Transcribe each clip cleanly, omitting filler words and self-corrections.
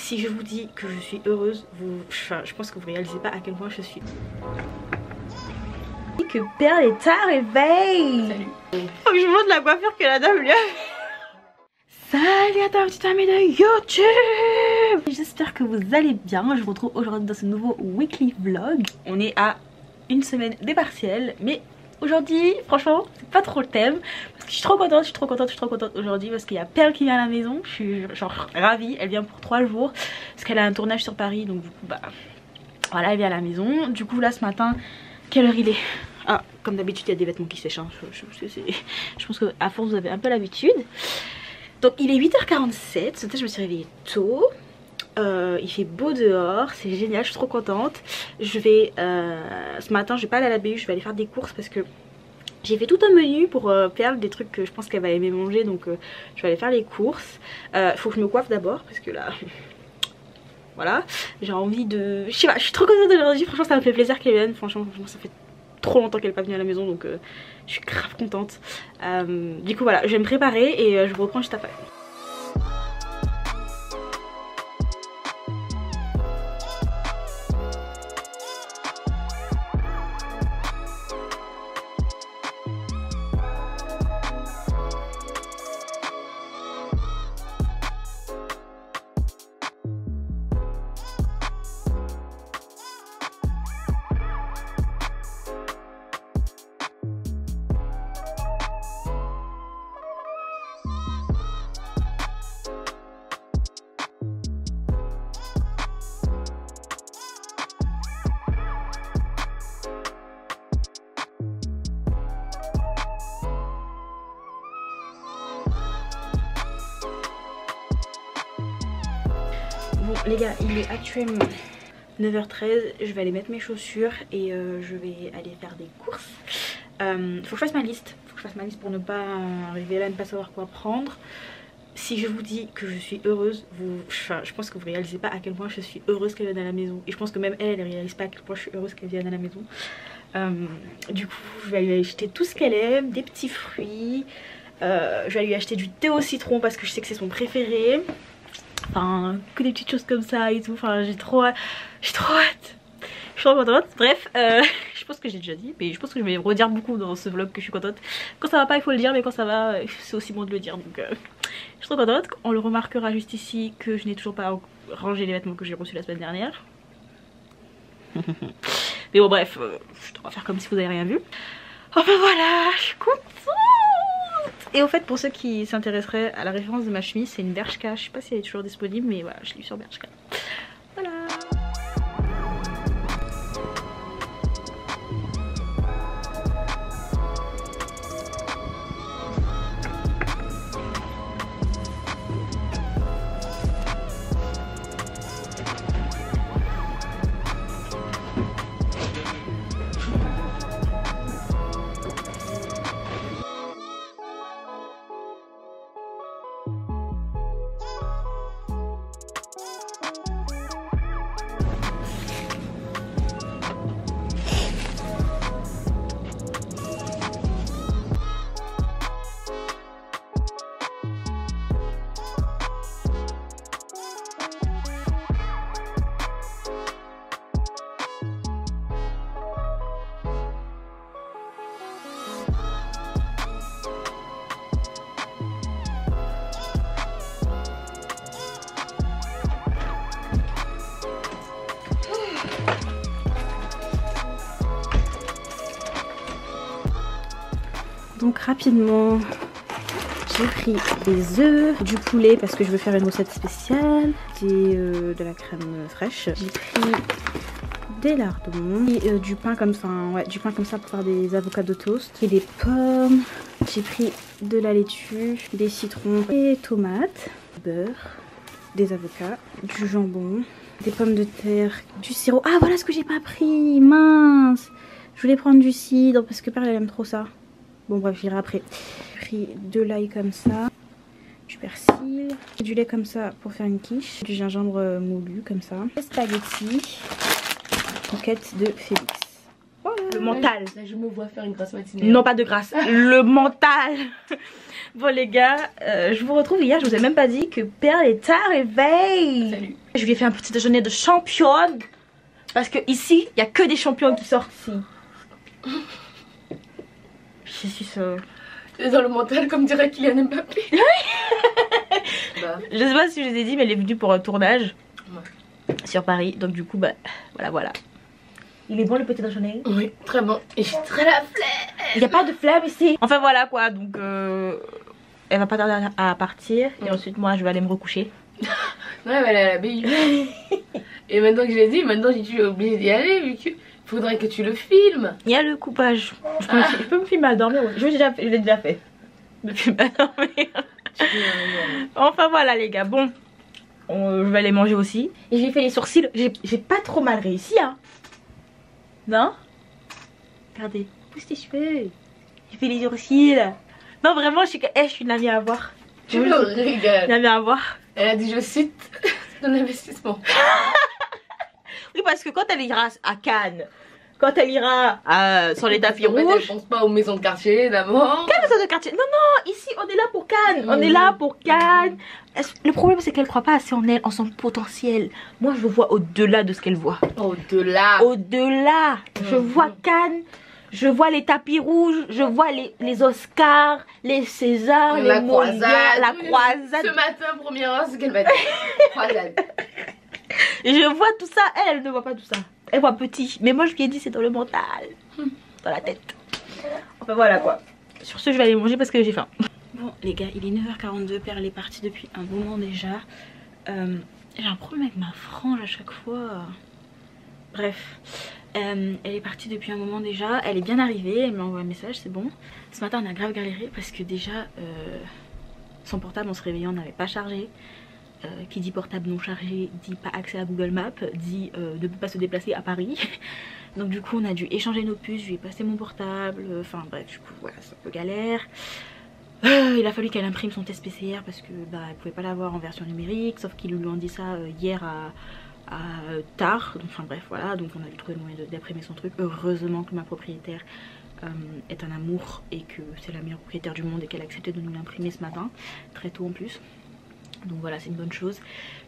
Si je vous dis que je suis heureuse, je pense que vous réalisez pas à quel point je suis. Que Perle est à réveil. Salut. Faut que je montre la coiffure que la dame lui a fait. Salut à toi petit ami de YouTube. J'espère que vous allez bien. Je vous retrouve aujourd'hui dans ce nouveau weekly vlog. On est à une semaine des partiels, mais aujourd'hui franchement c'est pas trop le thème parce que je suis trop contente aujourd'hui parce qu'il y a Perle qui vient à la maison. Je suis genre ravie. Elle vient pour 3 jours parce qu'elle a un tournage sur Paris, donc du coup bah voilà, elle vient à la maison. Du coup là ce matin, quelle heure il est? Ah, comme d'habitude il y a des vêtements qui sèchent, hein. Je pense qu'à force vous avez un peu l'habitude. Donc il est 8h47, ce matin je me suis réveillée tôt. Il fait beau dehors, c'est génial, je suis trop contente. Je vais, ce matin je vais pas aller à la BU, je vais aller faire des courses parce que j'ai fait tout un menu pour Perle, des trucs que je pense qu'elle va aimer manger, donc je vais aller faire les courses. Faut que je me coiffe d'abord parce que là... Voilà, j'ai envie de... Je sais pas, je suis trop contente d'aujourd'hui, franchement ça me fait plaisir qu'elle vienne, franchement ça fait trop longtemps qu'elle n'est pas venue à la maison, donc je suis grave contente. Du coup voilà, je vais me préparer et je vous reprends juste après. Bon les gars, il est actuellement 9h13, je vais aller mettre mes chaussures et je vais aller faire des courses. Faut que je fasse ma liste, pour ne pas arriver là et ne pas savoir quoi prendre. Si je vous dis que je suis heureuse, je pense que vous réalisez pas à quel point je suis heureuse qu'elle vienne à la maison. Et je pense que même elle réalise pas à quel point je suis heureuse qu'elle vienne à la maison. Du coup je vais lui acheter tout ce qu'elle aime, des petits fruits. Je vais lui acheter du thé au citron parce que je sais que c'est son préféré. Enfin, que des petites choses comme ça et tout. Enfin, j'ai trop hâte. Je suis trop contente. Bref, je pense que j'ai déjà dit, mais je pense que je vais redire beaucoup dans ce vlog que je suis contente. Quand ça va pas, il faut le dire, mais quand ça va, c'est aussi bon de le dire. Donc, je suis trop contente. On le remarquera juste ici que je n'ai toujours pas rangé les vêtements que j'ai reçus la semaine dernière. Mais bon, bref, on va faire comme si vous n'avez rien vu. Enfin voilà, je suis contente. Et au fait, pour ceux qui s'intéresseraient à la référence de ma chemise, c'est une Bershka. Je sais pas si elle est toujours disponible, mais voilà, je l'ai eu sur Bershka. Voilà. Donc rapidement, j'ai pris des œufs, du poulet parce que je veux faire une recette spéciale, de la crème fraîche. J'ai pris des lardons et du pain comme ça, hein, ouais, du pain comme ça pour faire des avocats de toast. Et des pommes. J'ai pris de la laitue, des citrons et tomates, beurre, des avocats, du jambon, des pommes de terre, du sirop. Ah voilà ce que j'ai pas pris, mince. Je voulais prendre du cidre parce que Perle elle aime trop ça. Bon bref, j'irai après. J'ai pris de l'ail comme ça, du persil, du lait comme ça pour faire une quiche, du gingembre moulu comme ça, des spaghettis, croquettes de Félix. Voilà. le mental. Là, je me vois faire une grasse matinée. Non, pas de grâce, le mental. Bon les gars, je vous retrouve hier, je vous ai même pas dit que Perle est arrivée. Salut. Je lui ai fait un petit déjeuner de championne. Parce que ici, il n'y a que des champions qui sortent ici. Je suis sûre. Dans le mental, comme dirait Kylian Mbappé. Bah. Je sais pas si je vous ai dit, mais elle est venue pour un tournage sur Paris. Donc du coup, bah voilà. Il est bon le petit déjeuner? Oui, très bon. Et j'ai très la flemme. Il n'y a pas de flemme ici. Enfin voilà quoi, donc elle va pas tarder à partir. Et ensuite moi je vais aller me recoucher. Non, elle va aller à la BU. Et maintenant que je l'ai dit, maintenant je suis obligée d'y aller vu que faudrait que tu le filmes. Il y a le coupage. Je peux me filmer à dormir. Je l'ai déjà fait. Me filmer à dormir. Enfin voilà les gars, bon. Je vais aller manger aussi. Et j'ai fait les sourcils. J'ai pas trop mal réussi hein. Non? Regardez, pousse tes cheveux. J'ai fait les sourcils. Non vraiment je suis une amie à voir. Tu me rigoles. Une amie à voir. Elle a dit je cite, c'est un investissement. Oui parce que quand elle ira à Cannes, quand elle ira sur les tapis rouges. Elle pense pas aux maisons de quartier d'abord. Quelle maison de quartier? Non non, ici on est là pour Cannes. On est là pour Cannes. Le problème c'est qu'elle croit pas assez en elle, en son potentiel. Moi je vois au-delà de ce qu'elle voit. Au-delà. Au-delà. Je vois Cannes. Je vois les tapis rouges, je vois les Oscars, les Césars, les Molières, la croisade. Ce matin, première heure, c'est qu'elle m'a dit. Croisade. Je vois tout ça, elle ne voit pas tout ça. Elle voit petit, mais moi je lui ai dit c'est dans le mental, dans la tête. Enfin voilà quoi. Sur ce je vais aller manger parce que j'ai faim. Bon les gars, il est 9h42, Perle est partie depuis un moment déjà. J'ai un problème avec ma frange à chaque fois. Bref. Elle est partie depuis un moment déjà, elle est bien arrivée, elle m'a envoyé un message, c'est bon. Ce matin on a grave galéré parce que déjà son portable en se réveillant n'avait pas chargé. Qui dit portable non chargé dit pas accès à Google Maps, dit ne peut pas se déplacer à Paris. Donc du coup on a dû échanger nos puces, je lui ai passé mon portable, enfin bref du coup voilà c'est un peu galère. Il a fallu qu'elle imprime son test PCR parce que bah elle pouvait pas l'avoir en version numérique, sauf qu'ils lui ont dit ça hier à tard, donc, enfin bref voilà, donc on a dû trouver le moyen d'imprimer son truc. Heureusement que ma propriétaire est un amour et que c'est la meilleure propriétaire du monde et qu'elle a accepté de nous l'imprimer ce matin, très tôt en plus. Donc voilà, c'est une bonne chose.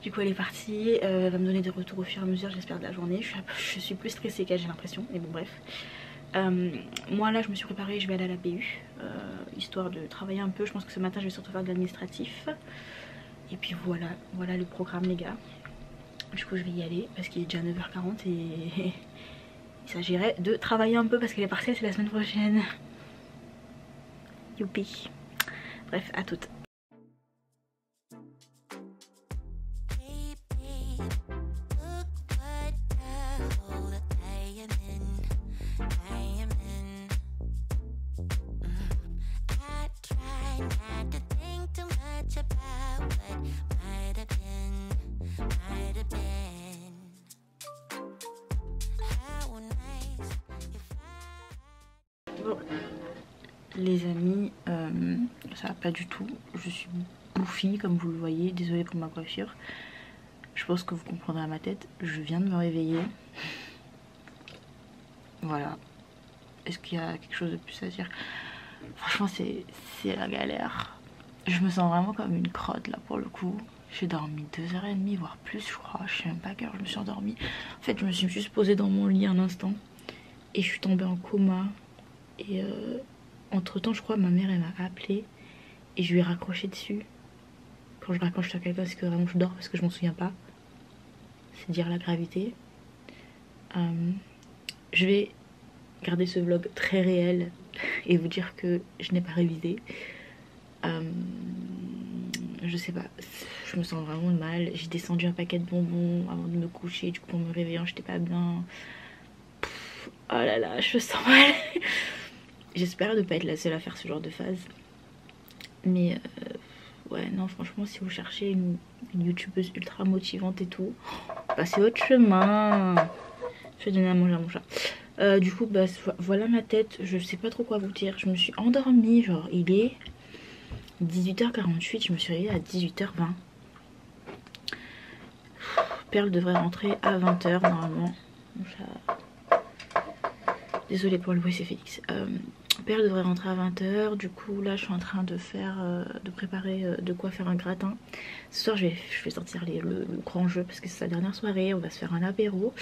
Du coup elle est partie, elle va me donner des retours au fur et à mesure j'espère de la journée. Je suis plus stressée qu'elle, j'ai l'impression, mais bon bref. Moi là je me suis préparée, je vais aller à la BU, histoire de travailler un peu. Je pense que ce matin je vais surtout faire de l'administratif. Et puis voilà le programme les gars. Du coup je vais y aller parce qu'il est déjà 9h40 et il s'agirait de travailler un peu parce que les partiels c'est la semaine prochaine. Youpi. Bref, à toutes. Bon, les amis, ça va pas du tout. Je suis bouffie comme vous le voyez. Désolée pour ma coiffure. Je pense que vous comprendrez à ma tête. Je viens de me réveiller. Voilà. Est-ce qu'il y a quelque chose de plus à dire? Franchement c'est la galère. Je me sens vraiment comme une crotte là pour le coup. J'ai dormi 2h30 voire plus je crois. Je sais même pas à quelle heure je me suis endormie. En fait je me suis juste posée dans mon lit un instant. Et je suis tombée en coma. Et entre temps je crois ma mère elle m'a appelé. Et je lui ai raccroché dessus. Quand je raccroche sur quelqu'un c'est que vraiment je dors parce que je m'en souviens pas. C'est dire la gravité. Je vais garder ce vlog très réel et vous dire que je n'ai pas révisé. Je sais pas, je me sens vraiment mal. J'ai descendu un paquet de bonbons avant de me coucher. Du coup en me réveillant j'étais pas bien. Oh là là, je me sens mal. J'espère ne pas être la seule à faire ce genre de phase. Mais ouais non franchement si vous cherchez une youtubeuse ultra motivante et tout, passez votre chemin. Je vais donner à manger à mon chat. Du coup bah voilà ma tête. Je sais pas trop quoi vous dire. Je me suis endormie, genre il est 18h48, je me suis réveillée à 18h20. Perle devrait rentrer à 20h normalement. Donc, Désolée pour le bruit, c'est Félix. Père devrait rentrer à 20 h. Du coup là je suis en train de faire, de préparer de quoi faire un gratin. Ce soir je vais sortir le grand jeu parce que c'est sa dernière soirée. On va se faire un apéro.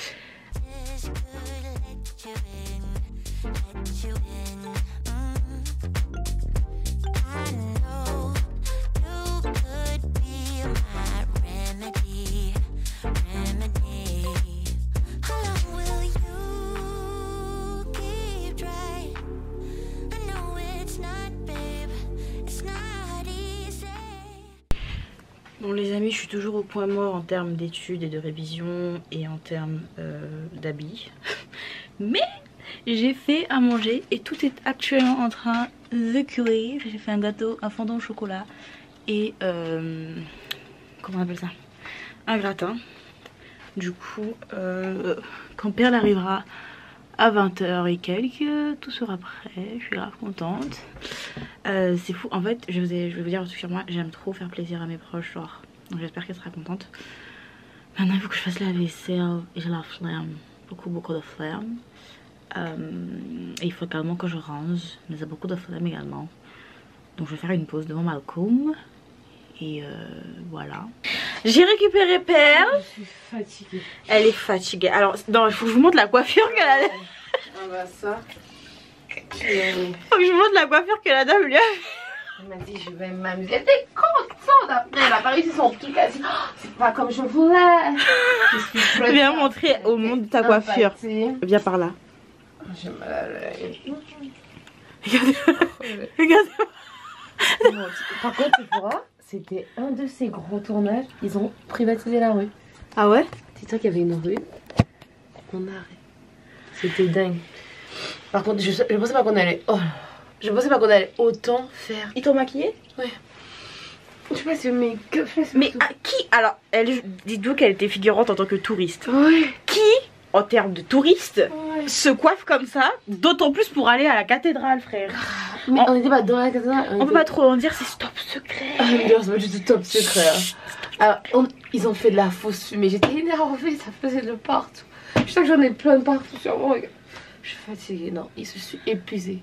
Bon les amis, je suis toujours au point mort en termes d'études et de révision et en termes d'habits. Mais j'ai fait à manger et tout est actuellement en train de cuire. J'ai fait un gâteau, un fondant au chocolat et comment on appelle ça, un gratin. Du coup quand Perle arrivera à 20 h et quelques, tout sera prêt. Je suis grave contente. C'est fou, en fait je vais vous dire un truc sur moi, j'aime trop faire plaisir à mes proches, genre, donc j'espère qu'elle sera contente. Maintenant il faut que je fasse la vaisselle et j'ai la flemme, beaucoup de flemme. Et il faut également que je range, mais j'ai beaucoup de flemme également. Donc je vais faire une pause devant Malcolm. Et voilà. J'ai récupéré Perle. Je suis fatiguée. Elle est fatiguée. Alors non, il faut que je vous montre la coiffure qu'elle a. Ah bah ça. Faut que je vous montre la coiffure que la dame lui a. Elle m'a dit je vais m'amuser. Elle était contente après. Elle a pas réussi son truc. Elle a dit oh, c'est pas comme je voulais. Viens montrer au monde ta coiffure. Viens par là. J'ai mal à l'œil. Regardez. Regardez. Par contre tu vois, c'était un de ces gros tournages. Ils ont privatisé la rue. Ah ouais? Dis-toi qu'il y avait une rue en arrêt. C'était dingue. Par contre je pensais pas qu'on allait. Oh, je pensais pas qu'on allait autant faire. Ils t'ont maquillée? Ouais. Je sais pas si make-up. Mais à qui? Alors, dites-vous qu'elle était figurante en tant que touriste. Ouais. Qui, en termes de touriste, se coiffe comme ça? D'autant plus pour aller à la cathédrale, frère. Mais on n'était pas dans la cathédrale. On peut pas trop en dire, c'est stop secret. Ah, mais c'est pas du tout top secret. Alors, ils ont fait de la fausse fumée. J'étais énervée, ça faisait de partout. Je sais que j'en ai plein de partout sur moi. Je suis fatiguée, non, je suis épuisée.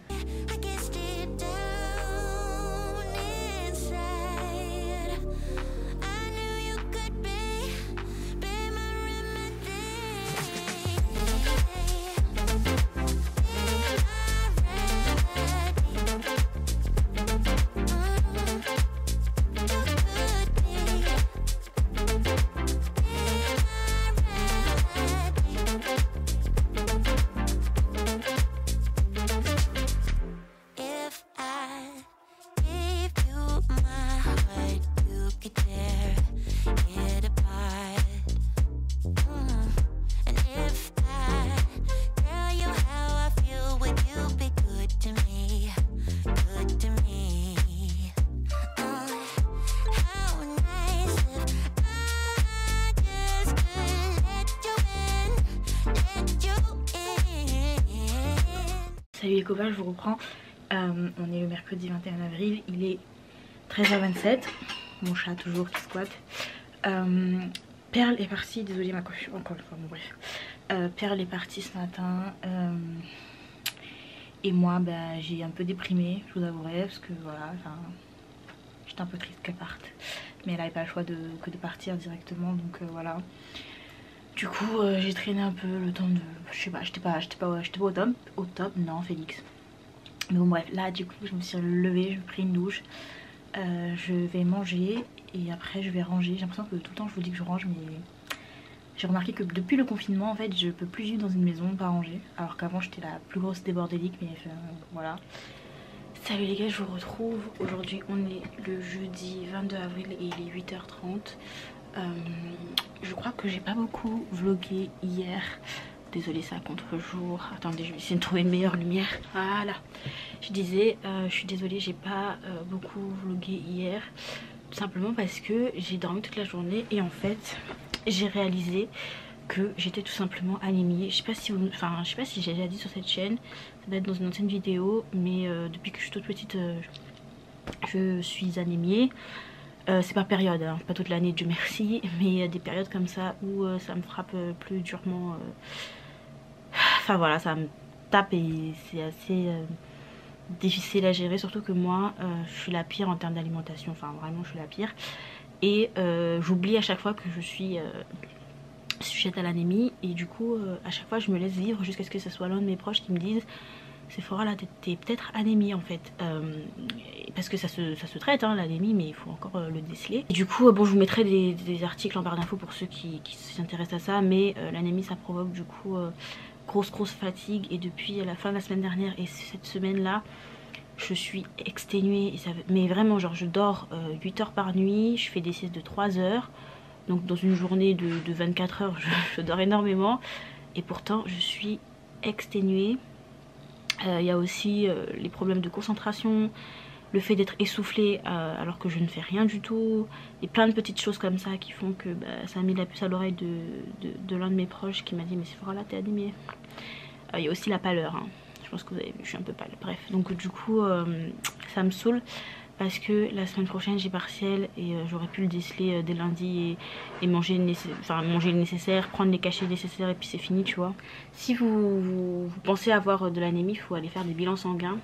Salut les copains, je vous reprends. On est le mercredi 21 avril, il est 13h27. Mon chat toujours qui squatte. Perle est partie, désolée ma coiffure encore une fois, bon bref. Perle est partie ce matin. Et moi bah, j'ai un peu déprimé, je vous avouerai, parce que voilà, j'étais un peu triste qu'elle parte. Mais elle n'avait pas le choix que de partir directement, donc voilà. Du coup j'ai traîné un peu le temps de... Je sais pas, j'étais pas au top, non Félix. Mais bon bref, là du coup je me suis levée, j'ai pris une douche. Je vais manger et après je vais ranger. J'ai l'impression que tout le temps je vous dis que je range, mais j'ai remarqué que depuis le confinement en fait je peux plus vivre dans une maison pas rangée. Alors qu'avant j'étais la plus grosse débordélique, mais voilà. Salut les gars, je vous retrouve. Aujourd'hui on est le jeudi 22 avril et il est 8h30. Je crois que j'ai pas beaucoup vlogué hier. Désolée, c'est à contre-jour. Attendez, je vais essayer de trouver une meilleure lumière. Voilà. Je disais, je suis désolée, j'ai pas beaucoup vlogué hier. Tout simplement parce que j'ai dormi toute la journée et en fait, j'ai réalisé que j'étais tout simplement anémie. Je sais pas si j'ai déjà dit sur cette chaîne. Ça doit être dans une ancienne vidéo, mais depuis que je suis toute petite, je suis anémiée. C'est par période, hein, pas toute l'année, Dieu merci, mais il y a des périodes comme ça où ça me frappe plus durement. Enfin voilà, ça me tape et c'est assez difficile à gérer, surtout que moi je suis la pire en termes d'alimentation, enfin vraiment je suis la pire. Et j'oublie à chaque fois que je suis sujette à l'anémie et du coup à chaque fois je me laisse vivre jusqu'à ce que ce soit l'un de mes proches qui me dise Sephora là t'es peut-être anémie en fait, parce que ça se traite hein, l'anémie, mais il faut encore le déceler. Et du coup bon je vous mettrai des articles en barre d'infos pour ceux qui s'intéressent à ça, mais l'anémie ça provoque du coup grosse fatigue, et depuis la fin de la semaine dernière et cette semaine là je suis exténuée et ça, mais vraiment genre je dors 8 heures par nuit, je fais des siestes de 3 heures, donc dans une journée de 24 heures je dors énormément et pourtant je suis exténuée. Il y a aussi les problèmes de concentration, le fait d'être essoufflée alors que je ne fais rien du tout, et plein de petites choses comme ça qui font que ça a mis la puce à l'oreille de l'un de mes proches qui m'a dit mais Sephora là t'es anémie. Il y a aussi la pâleur hein. Je pense que vous avez vu, je suis un peu pâle. Bref, donc du coup ça me saoule parce que la semaine prochaine j'ai partiel et j'aurais pu le déceler dès lundi et manger le nécessaire, prendre les cachets nécessaires et puis c'est fini, tu vois. Si vous pensez avoir de l'anémie, il faut aller faire des bilans sanguins.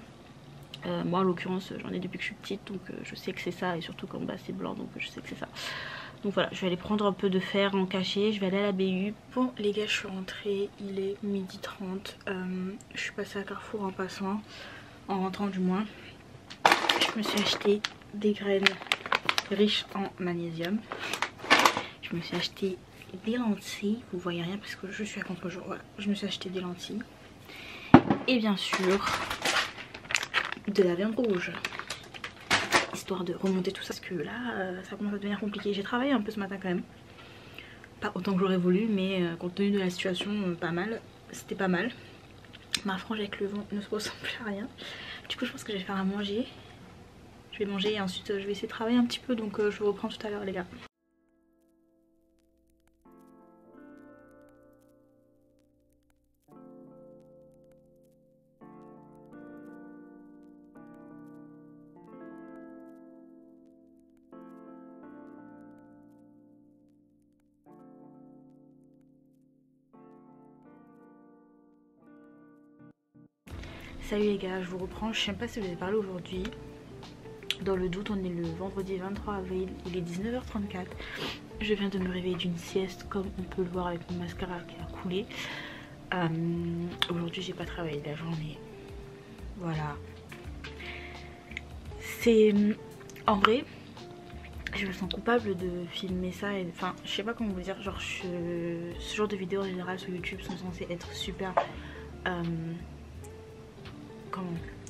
Moi en l'occurrence j'en ai depuis que je suis petite, donc je sais que c'est ça, et surtout qu'en bas c'est blanc, donc je sais que c'est ça. Donc voilà, je vais aller prendre un peu de fer en cachet, je vais aller à la BU. Bon les gars, je suis rentrée, il est 12h30. Je suis passée à Carrefour en passant, en rentrant du moins. Je me suis acheté des graines riches en magnésium. Je me suis acheté des lentilles, vous voyez rien parce que je suis à contre-jour. Voilà, je me suis acheté des lentilles. Et bien sûr, de la viande rouge. Histoire de remonter tout ça, parce que là ça commence à devenir compliqué. J'ai travaillé un peu ce matin quand même, pas autant que j'aurais voulu, mais compte tenu de la situation pas mal, c'était pas mal. Ma frange avec le vent ne se ressemble à rien. Du coup je pense que je vais faire à manger, je vais manger et ensuite je vais essayer de travailler un petit peu, donc je vous reprends tout à l'heure les gars. Salut les gars, je vous reprends. Je sais pas si vous avez parlé aujourd'hui. Dans le doute, on est le vendredi 23 avril, il est 19h34. Je viens de me réveiller d'une sieste, comme on peut le voir avec mon mascara qui a coulé. Aujourd'hui j'ai pas travaillé la journée. Voilà. C'est... En vrai, je me sens coupable de filmer ça. Et... Enfin, je sais pas comment vous dire. Genre, ce genre de vidéos en général sur YouTube sont censées être super...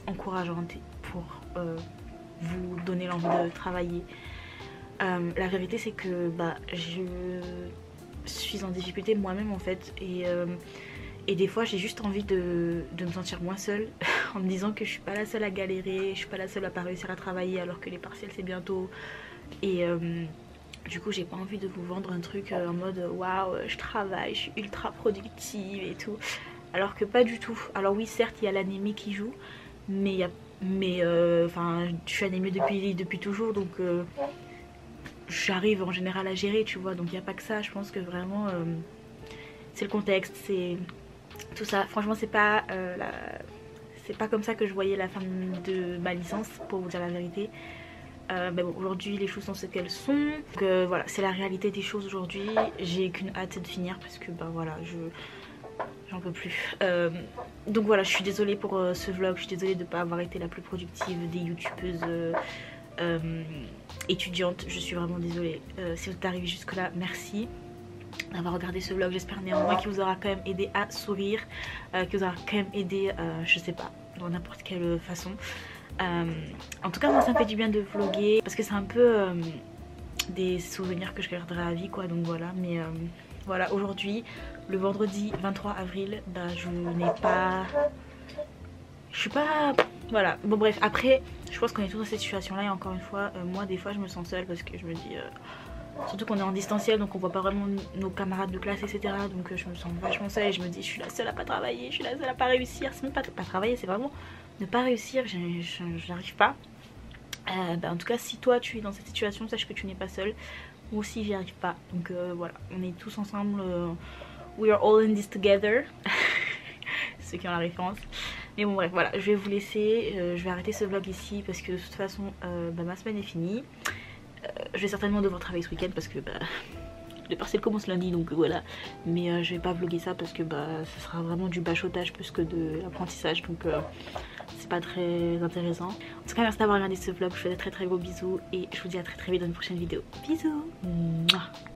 encourageante pour vous donner l'envie de travailler. La vérité c'est que je suis en difficulté moi-même en fait, et des fois j'ai juste envie de me sentir moins seule en me disant que je suis pas la seule à galérer, je suis pas la seule à pas réussir à travailler alors que les partiels c'est bientôt, et du coup j'ai pas envie de vous vendre un truc en mode waouh je travaille, je suis ultra productive et tout. Alors que pas du tout. Alors oui certes il y a l'anémie qui joue, mais je suis anémie depuis toujours, donc j'arrive en général à gérer, tu vois, donc il n'y a pas que ça. Je pense que vraiment c'est le contexte, c'est tout ça. Franchement c'est pas comme ça que je voyais la fin de ma licence, pour vous dire la vérité. Mais bon, aujourd'hui les choses sont ce qu'elles sont, donc voilà, c'est la réalité des choses aujourd'hui. J'ai qu'une hâte de finir parce que voilà, j'en peux plus. Donc voilà, je suis désolée pour ce vlog, je suis désolée de ne pas avoir été la plus productive des youtubeuses étudiantes. Je suis vraiment désolée. Si vous êtes arrivé jusque là, merci d'avoir regardé ce vlog. J'espère néanmoins qu'il vous aura quand même aidé à sourire, qu'il vous aura quand même aidé, je sais pas, dans n'importe quelle façon. En tout cas moi ça me fait du bien de vlogger parce que c'est un peu des souvenirs que je garderai à vie quoi, donc voilà. Mais voilà, aujourd'hui le vendredi 23 avril, je suis pas, voilà, bon bref. Après je pense qu'on est tous dans cette situation là, et encore une fois moi des fois je me sens seule parce que je me dis surtout qu'on est en distanciel, donc on voit pas vraiment nos camarades de classe etc, donc je me sens vachement seule et je me dis je suis la seule à pas travailler, je suis la seule à pas réussir. C'est même pas travailler, c'est vraiment ne pas réussir, j'arrive pas. En tout cas si toi tu es dans cette situation, sache que tu n'es pas seule. Moi aussi j'y arrive pas, donc voilà, on est tous ensemble, we are all in this together. ceux qui ont la référence. Mais bon bref voilà, je vais vous laisser, je vais arrêter ce vlog ici parce que de toute façon ma semaine est finie. Je vais certainement devoir travailler ce week-end parce que le partiel commence lundi donc voilà. Mais je vais pas vlogger ça parce que ce sera vraiment du bachotage plus que de l'apprentissage, donc c'est pas très intéressant. En tout cas merci d'avoir regardé ce vlog, je vous fais de très gros bisous et je vous dis à très vite dans une prochaine vidéo. Bisous. Mouah.